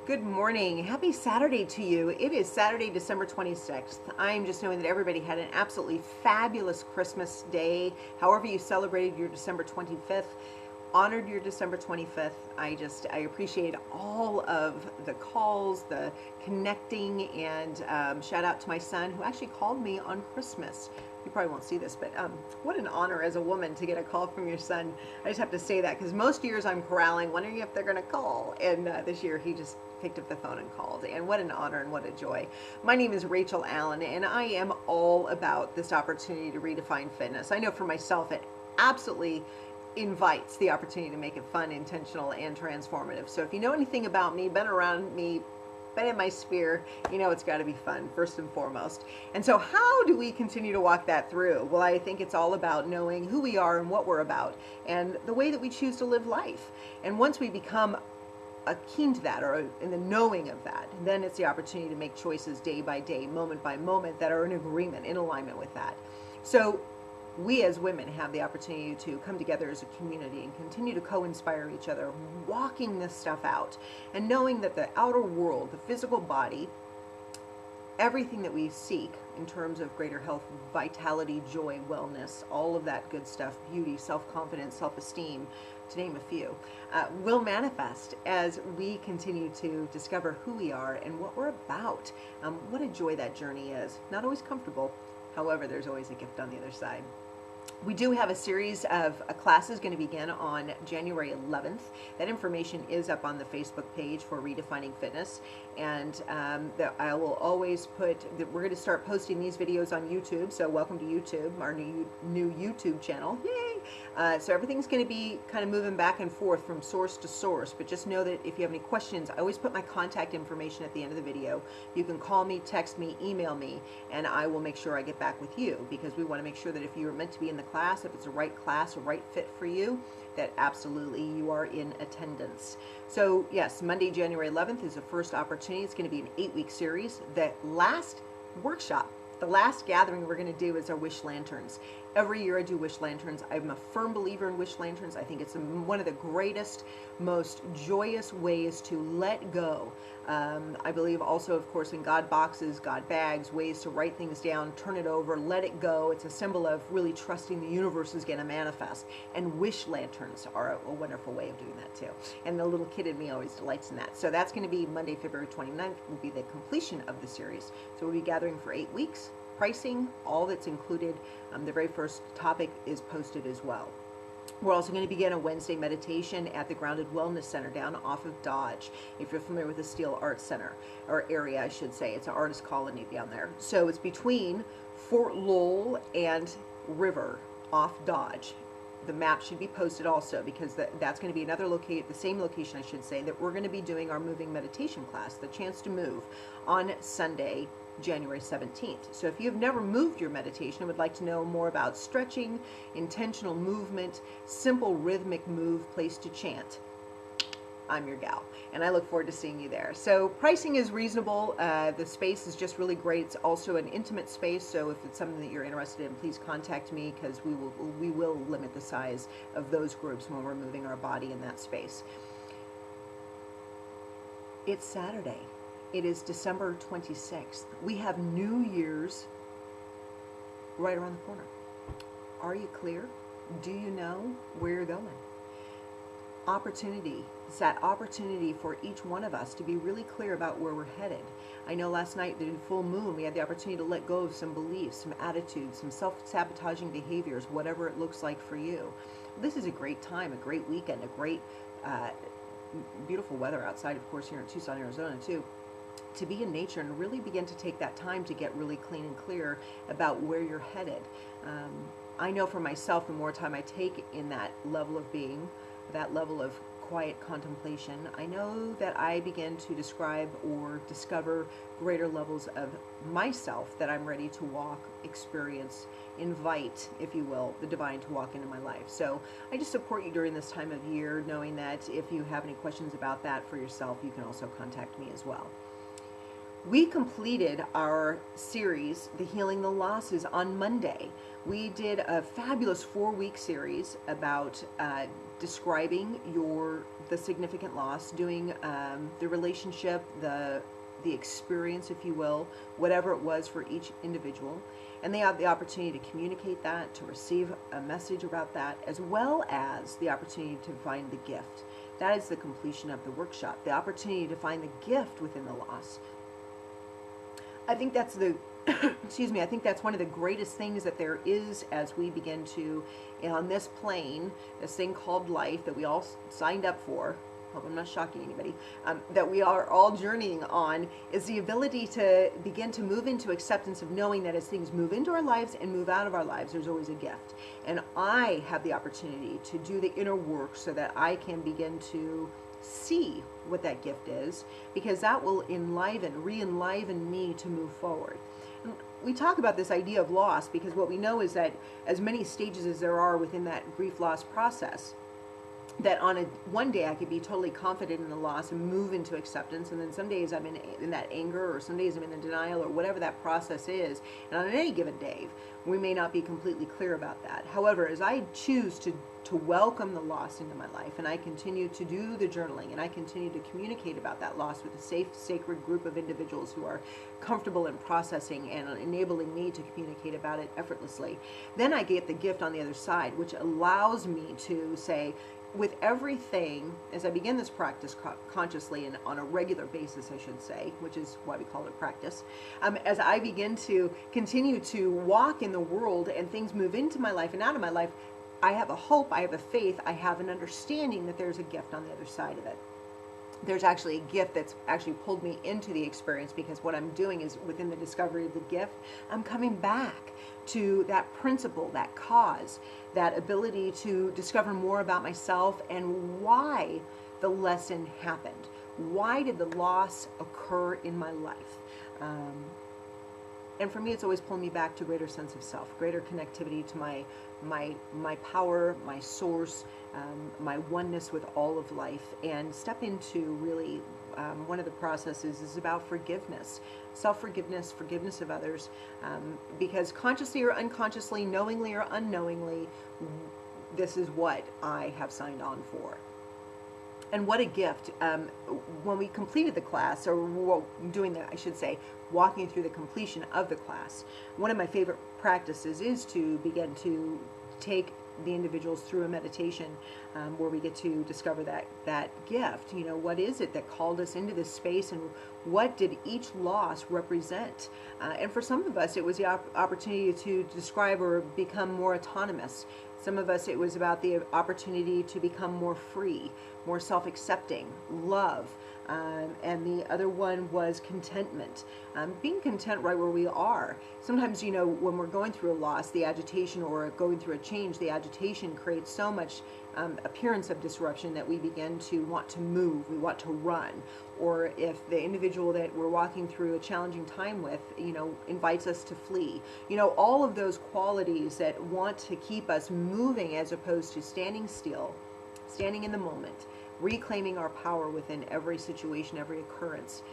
Good morning. Happy Saturday to you. It is Saturday, December 26th. I'm just knowing that everybody had an absolutely fabulous Christmas day. However you celebrated your December 25th, honored your December 25th. I appreciate all of the calls, the connecting, and shout out to my son who actually called me on Christmas. You probably won't see this, but what an honor as a woman to get a call from your son. I just have to say that because most years I'm corralling, wondering if they're going to call. And this year he just picked up the phone and called. And what an honor and what a joy. My name is Rachel Allen, and I am all about this opportunity to redefine fitness. I know for myself, it absolutely invites the opportunity to make it fun, intentional, and transformative. So if you know anything about me, been around me, been in my sphere, you know it's got to be fun first and foremost. And so how do we continue to walk that through? Well, I think it's all about knowing who we are and what we're about and the way that we choose to live life. And once we become keen to that, or in the knowing of that, then it's the opportunity to make choices day by day, moment by moment, that are in agreement, in alignment with that. So we as women have the opportunity to come together as a community and continue to co-inspire each other, walking this stuff out and knowing that the outer world, the physical body, everything that we seek in terms of greater health, vitality, joy, wellness, all of that good stuff, beauty, self-confidence, self-esteem, to name a few, will manifest as we continue to discover who we are and what we're about. What a joy that journey is. Not always comfortable. However, there's always a gift on the other side. We do have a series of classes going to begin on January 11th. That information is up on the Facebook page for Redefining Fitness. And I will always put, we're going to start posting these videos on YouTube. So welcome to YouTube, our new YouTube channel. Yay! So everything's going to be kind of moving back and forth from source to source. But just know that if you have any questions, I always put my contact information at the end of the video. You can call me, text me, email me, and I will make sure I get back with you, because we want to make sure that if you're meant to be in the class, if it's a right class, a right fit for you, that absolutely you are in attendance. So yes, Monday, January 11th is the first opportunity. It's going to be an 8-week series. The last workshop, the last gathering we're going to do is our wish lanterns. Every year I do wish lanterns. I'm a firm believer in wish lanterns. I think it's one of the greatest, most joyous ways to let go. I believe also, of course, in God boxes, God bags, ways to write things down, turn it over, let it go. It's a symbol of really trusting the universe is going to manifest. And wish lanterns are a wonderful way of doing that too. And the little kid in me always delights in that. So that's going to be Monday, February 29th will be the completion of the series. So we'll be gathering for 8 weeks. Pricing, all that's included. The very first topic is posted as well. We're also going to begin a Wednesday meditation at the Grounded Wellness Center down off of Dodge. If you're familiar with the Steel Arts Center, or area I should say, it's an artist colony down there. So it's between Fort Lowell and River off Dodge. The map should be posted also, because that's going to be another the same location I should say, that we're going to be doing our moving meditation class, the chance to move, on Sunday, January 17th. So if you've never moved your meditation and would like to know more about stretching, intentional movement, simple rhythmic move, place to chant, I'm your gal, and I look forward to seeing you there. So pricing is reasonable. The space is just really great. It's also an intimate space, so if it's something that you're interested in, please contact me, because we will limit the size of those groups when we're moving our body in that space. It's Saturday. It is December 26th. We have New Year's right around the corner. Are you clear? Do you know where you're going? Opportunity. It's that opportunity for each one of us to be really clear about where we're headed. I know last night, the full moon, we had the opportunity to let go of some beliefs, some attitudes, some self-sabotaging behaviors, whatever it looks like for you. This is a great time, a great weekend, a great, beautiful weather outside, of course, here in Tucson, Arizona, too, to be in nature and really begin to take that time to get really clean and clear about where you're headed. I know for myself, the more time I take in that level of being, that level of quiet contemplation, I know that I begin to describe or discover greater levels of myself that I'm ready to walk, experience, invite, if you will, the divine to walk into my life. So I just support you during this time of year, knowing that if you have any questions about that for yourself, you can also contact me as well. We completed our series, The Healing the Losses, on Monday. We did a fabulous 4-week series about describing the significant loss, doing the relationship, the experience, if you will, whatever it was for each individual. And they have the opportunity to communicate that, to receive a message about that, as well as the opportunity to find the gift. That is the completion of the workshop, the opportunity to find the gift within the loss. I think that's excuse me, I think that's one of the greatest things that there is as we begin to, on this plane, this thing called life that we all signed up for, hope I'm not shocking anybody, that we are all journeying on, is the ability to begin to move into acceptance of knowing that as things move into our lives and move out of our lives, there's always a gift. And I have the opportunity to do the inner work so that I can begin to see what that gift is, because that will re-enliven me to move forward. And we talk about this idea of loss because what we know is that as many stages as there are within that grief loss process, that on one day I could be totally confident in the loss and move into acceptance, and then some days I'm in that anger, or some days I'm in the denial, or whatever that process is. And on any given day, we may not be completely clear about that. However, as I choose to welcome the loss into my life, and I continue to do the journaling, and I continue to communicate about that loss with a safe, sacred group of individuals who are comfortable in processing and enabling me to communicate about it effortlessly, then I get the gift on the other side, which allows me to say, with everything, as I begin this practice consciously and on a regular basis, I should say, which is why we call it practice, as I begin to continue to walk in the world and things move into my life and out of my life, I have a hope, I have a faith, I have an understanding that there's a gift on the other side of it. There's actually a gift that's actually pulled me into the experience, because what I'm doing is, within the discovery of the gift, I'm coming back to that principle, that cause, that ability to discover more about myself and why the lesson happened. Why did the loss occur in my life? And for me, it's always pulling me back to a greater sense of self, greater connectivity to my power, my source, my oneness with all of life, and step into really one of the processes is about forgiveness, self-forgiveness, forgiveness of others, because consciously or unconsciously, knowingly or unknowingly, this is what I have signed on for. And what a gift. When we completed the class, or doing the, I should say, walking through the completion of the class, one of my favorite practices is to begin to take the individuals through a meditation where we get to discover that gift. You know, what is it that called us into this space, and what did each loss represent? And for some of us, it was the opportunity to describe or become more autonomous. Some of us, it was about the opportunity to become more free, more self-accepting, love. And the other one was contentment, being content right where we are. Sometimes, you know, when we're going through a loss, the agitation, or going through a change, the agitation creates so much appearance of disruption that we begin to want to move, we want to run. Or if the individual that we're walking through a challenging time with, you know, invites us to flee. You know, all of those qualities that want to keep us moving as opposed to standing still, standing in the moment, reclaiming our power within every situation, every occurrence.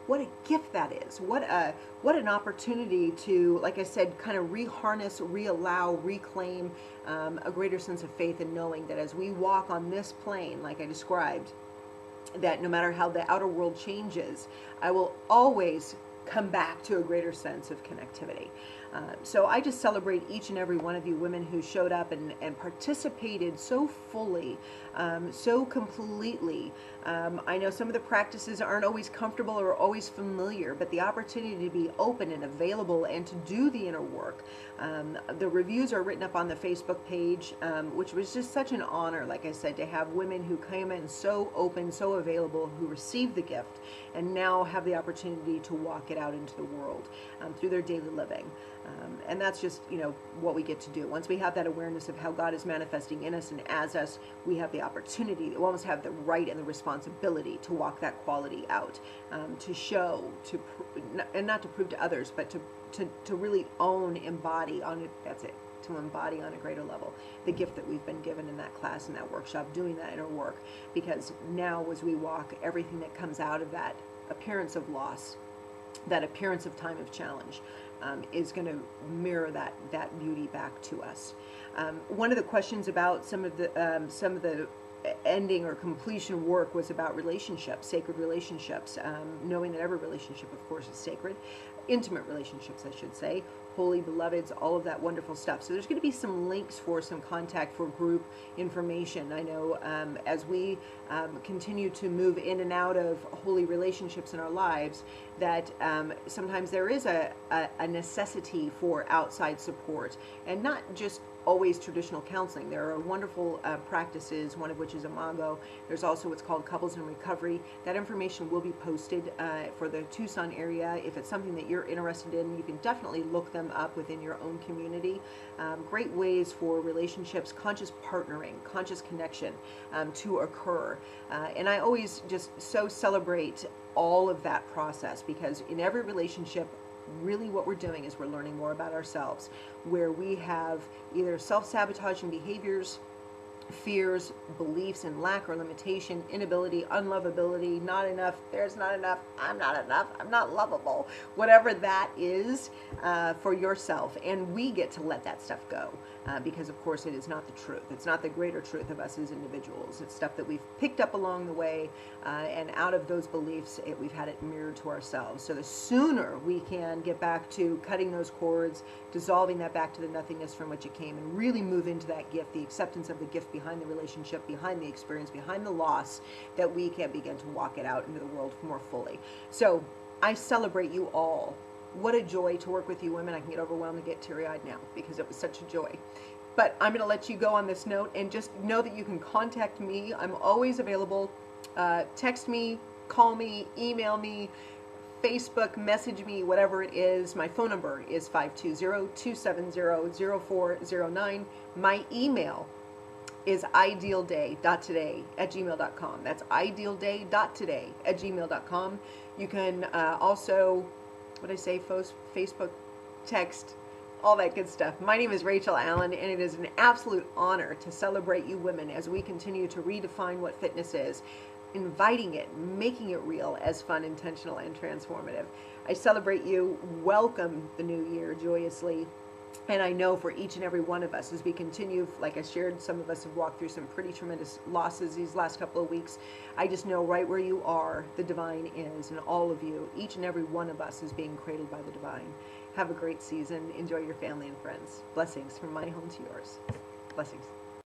What a gift that is. What an opportunity to, like I said, kind of re-harness, re-allow, reclaim a greater sense of faith in knowing that as we walk on this plane, like I described, that no matter how the outer world changes, I will always come back to a greater sense of connectivity. So I just celebrate each and every one of you women who showed up and participated so fully, so completely. I know some of the practices aren't always comfortable or always familiar, but the opportunity to be open and available and to do the inner work. The reviews are written up on the Facebook page, which was just such an honor, like I said, to have women who came in so open, so available, who received the gift, and now have the opportunity to walk it out into the world through their daily living. And that's just, you know, what we get to do. Once we have that awareness of how God is manifesting in us and as us, we have the opportunity, we almost have the right and the responsibility to walk that quality out, to show, and not to prove to others, but to really own, embody on it. That's it. To embody on a greater level the gift that we've been given in that class and that workshop, doing that inner work. Because now, as we walk, everything that comes out of that appearance of loss, that appearance of time of challenge, is going to mirror that beauty back to us. One of the questions about some of the ending or completion work was about relationships, sacred relationships, knowing that every relationship, of course, is sacred. Intimate relationships, I should say, holy beloveds, all of that wonderful stuff. So there's going to be some links for some contact for group information. I know as we continue to move in and out of holy relationships in our lives, that sometimes there is a necessity for outside support, and not just always traditional counseling. There are wonderful practices, one of which is Imago. There's also what's called Couples in Recovery. That information will be posted for the Tucson area. If it's something that you're interested in, you can definitely look them up within your own community. Great ways for relationships, conscious partnering, conscious connection to occur. And I always just so celebrate all of that process, because in every relationship, really what we're doing is we're learning more about ourselves, where we have either self-sabotaging behaviors, fears, beliefs in lack or limitation, inability, unlovability, not enough, there's not enough, I'm not lovable, whatever that is for yourself. And we get to let that stuff go because, of course, it is not the truth. It's not the greater truth of us as individuals. It's stuff that we've picked up along the way, and out of those beliefs, we've had it mirrored to ourselves. So the sooner we can get back to cutting those cords, dissolving that back to the nothingness from which it came, and really move into that gift, the acceptance of the gift behind the relationship, behind the experience, behind the loss, that we can begin to walk it out into the world more fully. So I celebrate you all. What a joy to work with you women. I can get overwhelmed and get teary-eyed now because it was such a joy. But I'm going to let you go on this note, and just know that you can contact me. I'm always available. Text me, call me, email me, Facebook, message me, whatever it is. My phone number is 520-270-0409. My email is idealday.today@gmail.com. That's idealday.today@gmail.com. You can also, Facebook, text, all that good stuff. My name is Rachel Allen, and it is an absolute honor to celebrate you women as we continue to redefine what fitness is, inviting it, making it real as fun, intentional, and transformative. I celebrate you. Welcome the new year joyously. And I know for each and every one of us, as we continue, like I shared, some of us have walked through some pretty tremendous losses these last couple of weeks. I just know right where you are, the divine is, and all of you, each and every one of us is being cradled by the divine. Have a great season. Enjoy your family and friends. Blessings from my home to yours. Blessings.